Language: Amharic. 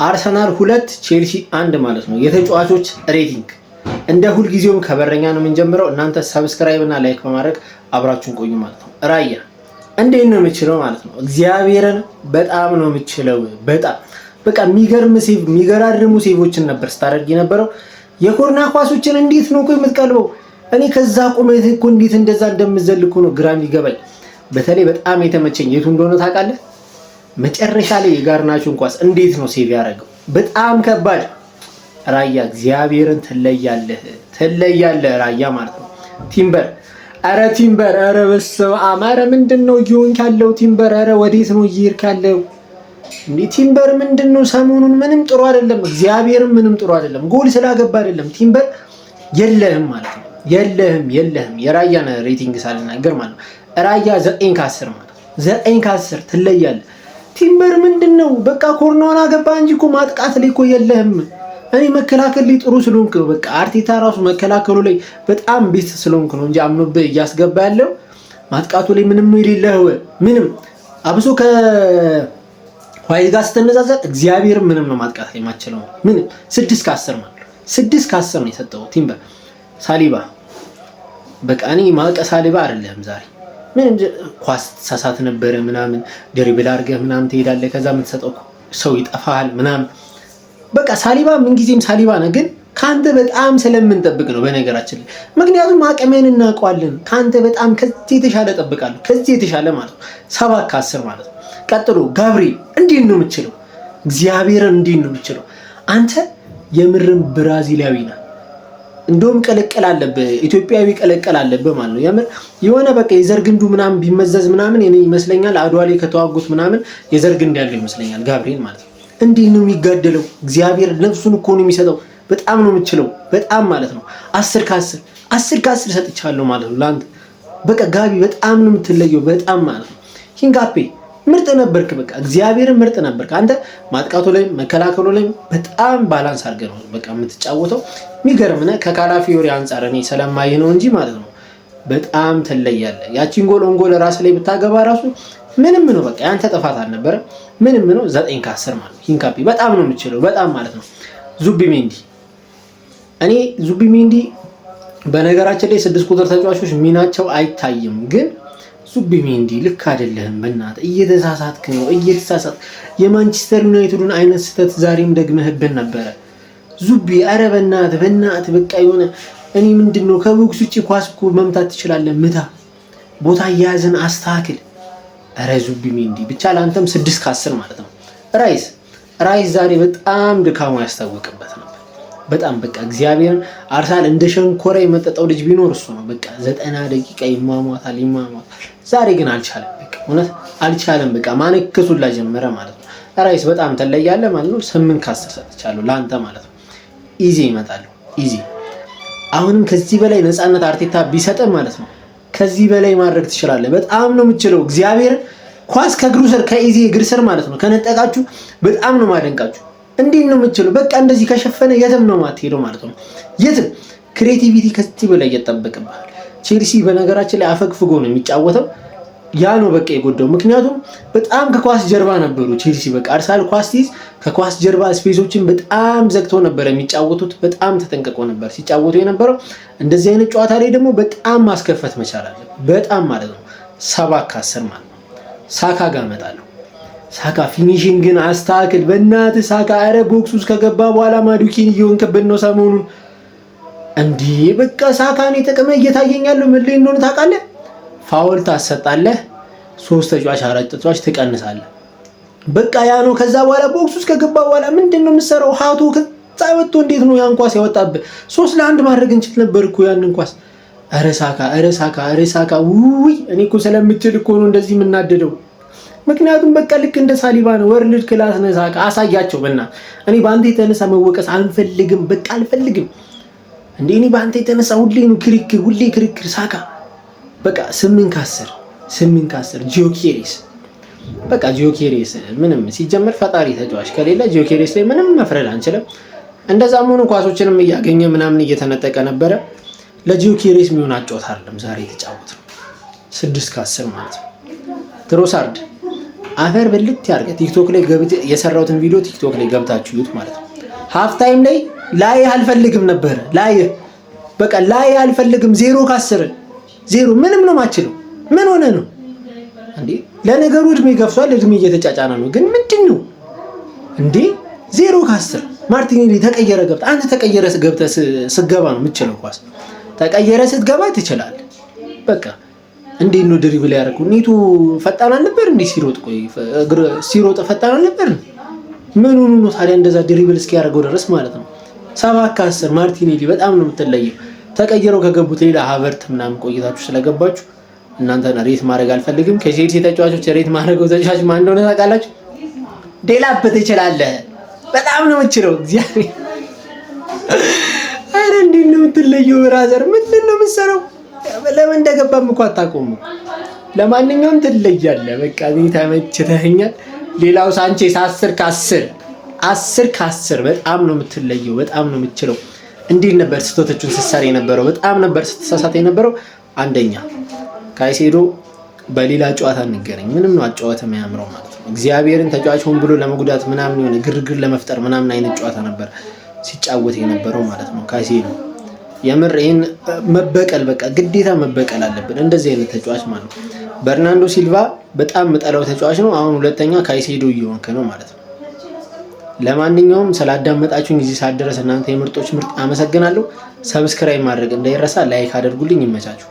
አርሰናል 2 ቼልሲ 1 ማለት ነው የተጫዋቾች ሬቲንግ። እንደ ሁልጊዜውም ከበረኛ ነው የምንጀምረው። እናንተ ሰብስክራይብ እና ላይክ በማድረግ አብራችሁን ቆዩ ማለት ነው። ራያ እንዴት ነው የምችለው ማለት ነው። እግዚአብሔርን በጣም ነው የምችለው። በጣም በቃ የሚገርም ሴቭ የሚገራርሙ ሴቮችን ነበር ስታደርግ የነበረው። የኮርና ኳሶችን እንዴት ነው እኮ የምትቀልበው? እኔ ከዛ ቁመት እኮ እንዴት እንደዛ እንደምዘልኩ ነው ግራ የሚገባኝ። በተለይ በጣም የተመቸኝ የቱ እንደሆነ ታውቃለህ? መጨረሻ ላይ የጋርናቾን ኳስ እንዴት ነው ሴቭ ያደረገው? በጣም ከባድ። ራያ እግዚአብሔርን ትለያለህ ራያ ማለት ነው። ቲምበር አረ ቲምበር አረ በስመ አብ አረ ምንድነው እየሆንክ ያለው ቲምበር? አረ ወዴት ነው እየሄድክ ያለው እንዴ ቲምበር? ምንድነው ሰሞኑን ምንም ጥሩ አይደለም። እግዚአብሔርን ምንም ጥሩ አይደለም። ጎል ስላገባ አይደለም ቲምበር የለህም ማለት ነው። የለህም የራያን ሬቲንግ ሳልናገር ማለት ነው። ራያ 9 ከ10 ማለት ነው። 9 ከ10 ትለያለህ። ቲምበር ምንድነው በቃ ኮርናውን አገባ እንጂ እኮ ማጥቃት ላይ እኮ የለህም። እኔ መከላከል ላይ ጥሩ ስለሆንክ ነው። በቃ አርቴታ ራሱ መከላከሉ ላይ በጣም ቤስት ስለሆንክ ነው እንጂ አምኖብህ እያስገባ ያለው ማጥቃቱ ላይ ምንም ነው የሌለው። ምንም አብሶ ከዋይት ጋር ስትነጻጸር እግዚአብሔር ምንም ነው ማጥቃት ላይ ማችለው። ምንም 6 ከ10 ማለት 6 ከ10 ነው የሰጠው ቲምበር። ሳሊባ በቃ እኔ ማቀ ሳሊባ አይደለም ዛሬ ምን ኳስ ተሳሳት ነበረ ምናምን ድሪብል አድርገህ ምናምን ትሄዳለህ። ከዛ የምትሰጠው ሰው ይጠፋል ምናምን። በቃ ሳሊባ ምን ጊዜም ሳሊባ ነው፣ ግን ካንተ በጣም ስለምንጠብቅ ነው በነገራችን ላይ። ምክንያቱም አቅሜን እናውቀዋለን። ካንተ በጣም ከዚህ የተሻለ ጠብቃለሁ። ከዚህ የተሻለ ማለት ነው 7 ከ10 ማለት ነው። ቀጥሎ ጋብሪኤል እንዴት ነው የምትችለው? እግዚአብሔርን እንዴት ነው የምትችለው? አንተ የምርም ብራዚላዊ ነህ። እንደውም ቀለቀል አለብህ፣ ኢትዮጵያዊ ቀለቀል አለብህ ማለት ነው። የምር የሆነ በቃ የዘር ግንዱ ምናምን ቢመዘዝ ምናምን እኔ ይመስለኛል አድዋ ላይ ከተዋጉት ምናምን የዘር ግንድ ያለው ይመስለኛል ጋብሪኤል ማለት ነው። እንዴት ነው የሚጋደለው? እግዚአብሔር ነፍሱን እኮ ነው የሚሰጠው። በጣም ነው የምትችለው በጣም ማለት ነው። 10 ከ10 ሰጥቻለሁ ማለት ነው ለአንተ። በቃ ጋቢ በጣም ነው የምትለየው በጣም ማለት ነው። ሂንጋፔ ምርጥ ነበርክ። በቃ እግዚአብሔርን ምርጥ ነበርክ አንተ። ማጥቃቱ ላይ መከላከሉ ላይ በጣም ባላንስ አድርገህ ነው በቃ የምትጫወተው። የሚገርም ነህ። ከካላፊዮሪ አንፃር እኔ ስለማይህ ነው እንጂ ማለት ነው በጣም ትለያለህ። ያቺን ጎል ኦንጎል ራስ ላይ ብታገባ ራሱ ምንም ነው በቃ ያንተ ጥፋት አልነበረ። ምንም ነው 9 ከ10 ማለት ነው። ሂንካፒ በጣም ነው የምትችለው በጣም ማለት ነው። ዙቢሜንዲ እኔ ዙቢሜንዲ በነገራችን ላይ 6 ቁጥር ተጫዋቾች ሚናቸው አይታይም፣ ግን ዙቢሜንዲ ልክ አይደለህም። በእናትህ እየተሳሳትክ ነው እየተሳሳት የማንቸስተር ዩናይትዱን አይነት ስህተት ዛሬም ደግመህብን ነበረ ዙቢ። አረ በእናትህ በቃ የሆነ እኔ ምንድነው ከቦክስ ውጪ ኳስ እኮ መምታት ትችላለህ። ምታ፣ ቦታ እያያዝን አስተካክል። አረ ዙቢሜንዲ ብቻ ለአንተም 6 ከ10 ማለት ነው። ራይስ ዛሬ በጣም ድካሙ ያስታወቅበት ነበር በጣም በቃ እግዚአብሔርን። አርሰናል እንደ ሸንኮራ የመጠጠው ልጅ ቢኖር እሱ ነው። በቃ 90 ደቂቃ ይሟሟታል። ዛሬ ግን አልቻለም። በቃ እውነት አልቻለም። በቃ ማነከሱላ ጀመረ ማለት ነው። ራይስ በጣም ተለያለ ማለት ነው። 8 ከ10 ሰጥቻለሁ ለአንተ ማለት ነው። ኢዚ ይመጣሉ ኢዚ። አሁንም ከዚህ በላይ ነፃነት አርቴታ ቢሰጥ ማለት ነው ከዚህ በላይ ማድረግ ትችላለህ። በጣም ነው የምትችለው እግዚአብሔርን። ኳስ ከእግሩ ስር ከኢዚ እግር ስር ማለት ነው ከነጠቃችሁ በጣም ነው ማደንቃችሁ። እንዴት ነው የምትችለው? በቃ እንደዚህ ከሸፈነ የትም ነው ማትሄደው ማለት ነው። የትም ክሬቲቪቲ ከዚህ በላይ እየተጠበቅብሃል። ቼልሲ በነገራችን ላይ አፈግፍጎ ነው የሚጫወተው። ያ ነው በቃ የጎዳው። ምክንያቱም በጣም ከኳስ ጀርባ ነበሩ ቼልሲ። በቃ አርሰናል ኳስ ሲይዝ ከኳስ ጀርባ ስፔሶችን በጣም ዘግተው ነበር የሚጫወቱት። በጣም ተጠንቅቀው ነበር ሲጫወቱ የነበረው። እንደዚህ አይነት ጨዋታ ላይ ደግሞ በጣም ማስከፈት መቻል አለ በጣም ማለት ነው። 7 ከ10 ማለት ነው። ሳካ ጋር እመጣለሁ። ሳካ ፊኒሺንግን አስተካክል በእናትህ ሳካ። አረ ቦክስ ውስጥ ከገባ በኋላ ማዱኪን እየሆንክብን ነው ሰሞኑን እንዴ። በቃ ሳካን የተቀመ እየታየኛለሁ ምን ላይ እንደሆነ ታውቃለህ? ፋውል ታሰጣለህ፣ 3 ተጫዋች 4 ተጫዋች ትቀንሳለህ። በቃ ያ ነው። ከዛ በኋላ ቦክስ ውስጥ ከገባ በኋላ ምንድነው የምትሰራው? ሃቱ ከዛ ወጥቶ እንዴት ነው ያን ኳስ ያወጣብህ? 3 ለ1 ማድረግ እንችል ነበር እኮ ያንን ኳስ። አረ ሳካ ውይ እኔ እኮ ስለምችል እኮ ነው እንደዚህ የምናደደው። ምክንያቱም በቃ ልክ እንደ ሳሊባ ነው። ወርልድ ክላስ ነው ሳካ። አሳያቸው በእና እኔ በአንተ የተነሳ መወቀስ አልፈልግም። በቃ አልፈልግም እንዴ እኔ በአንተ የተነሳ ሁሌ ነው ክርክር ሳካ። በቃ 8 ከ10 ጂዮኬሬስ በቃ ጂዮኬሬስ ምንም ሲጀመር ፈጣሪ ተጫዋች ከሌለ ጂዮኬሬስ ላይ ምንም መፍረድ አንችልም። እንደዛም ሆኖ ኳሶችንም እያገኘ ምናምን እየተነጠቀ ነበረ። ለጂዮኬሬስ የሚሆን አጫወት አይደለም ዛሬ የተጫወተው። 6 ከ10 ማለት ነው። ትሮሳርድ አፈር ብልት ያርገ። ቲክቶክ ላይ የሰራሁትን ቪዲዮ ቲክቶክ ላይ ገብታችሁ ይዩት ማለት ነው። ሃፍ ታይም ላይ አልፈልግም ነበር በቃ ላይ አልፈልግም 0 ከ10 0 ምንም ነው ማችለው። ምን ሆነ ነው እንዴ? ለነገሩ እድሜ ገፍቷል፣ እድሜ እየተጫጫና ነው። ግን ምንድነው እንዴ 0 ከ10 ማርቲኔሊ ተቀየረ ገብታ አንተ ተቀየረ ገብተ ስገባ ነው የምትችለው። ኳስ ተቀየረ ስትገባ ትችላለህ። በቃ እንዴት ነው ድሪብል ያደረገው? ኔቱ ፈጣን አልነበር እንዴ ሲሮጥ? ቆይ ሲሮጥ ፈጣን አልነበር? ምን ሆኖ ነው ታዲያ እንደዛ ድሪብል እስኪያደርገው ድረስ ማለት ነው? 7 ከ10 ማርቲኔሊ በጣም ነው የምትለየው። ተቀየረው ከገቡት ሌላ ሀቨርት ምናምን ቆይታችሁ ስለገባችሁ እናንተን ሬት ማድረግ አልፈልግም። ከቼልሲ ተጫዋቾች ሬት ማድረገው ተጫዋች ማን እንደሆነ ታውቃላችሁ? ዴላፕ ትችላለህ። በጣም ነው የምትችለው። እግዚአብሔር አረ እንዴት ነው የምትለየው? ብራዘር ምንድን ነው የምትሰራው? ለምን እንደገባም እኮ አታውቀውም። ለማንኛውም ትለያለህ። በቃ እኔ ተመችተኸኛል። ሌላው ሳንቼስ 10 ከ10 በጣም ነው የምትለየው። በጣም ነው የምትችለው። እንዴት ነበር ስህተቶቹን ስትሰራ የነበረው? በጣም ነበር ስትሳሳት የነበረው። አንደኛ ካይሴዶ በሌላ ጨዋታ እንገናኝ ምንም ነው አጫወተ የሚያምረው ማለት ነው። እግዚአብሔርን ተጫዋች ሆን ብሎ ለመጉዳት ምናምን የሆነ ግርግር ለመፍጠር ምናምን አይነት ጨዋታ ነበር ሲጫወት የነበረው ማለት ነው ካይሴዶ። የምር ይሄን መበቀል በቃ ግዴታ መበቀል አለብን እንደዚህ አይነት ተጫዋች ማለት ነው። በርናንዶ ሲልቫ በጣም መጠላው ተጫዋች ነው። አሁን ሁለተኛ ካይሴዶ እየሆንክ ነው ማለት ነው። ለማንኛውም ስላዳመጣችሁኝ እዚህ ሰዓት ድረስ እናንተ የምርጦች ምርጥ አመሰግናለሁ። ሰብስክራይብ ማድረግ እንዳይረሳ፣ ላይክ አድርጉልኝ። ይመቻችሁ።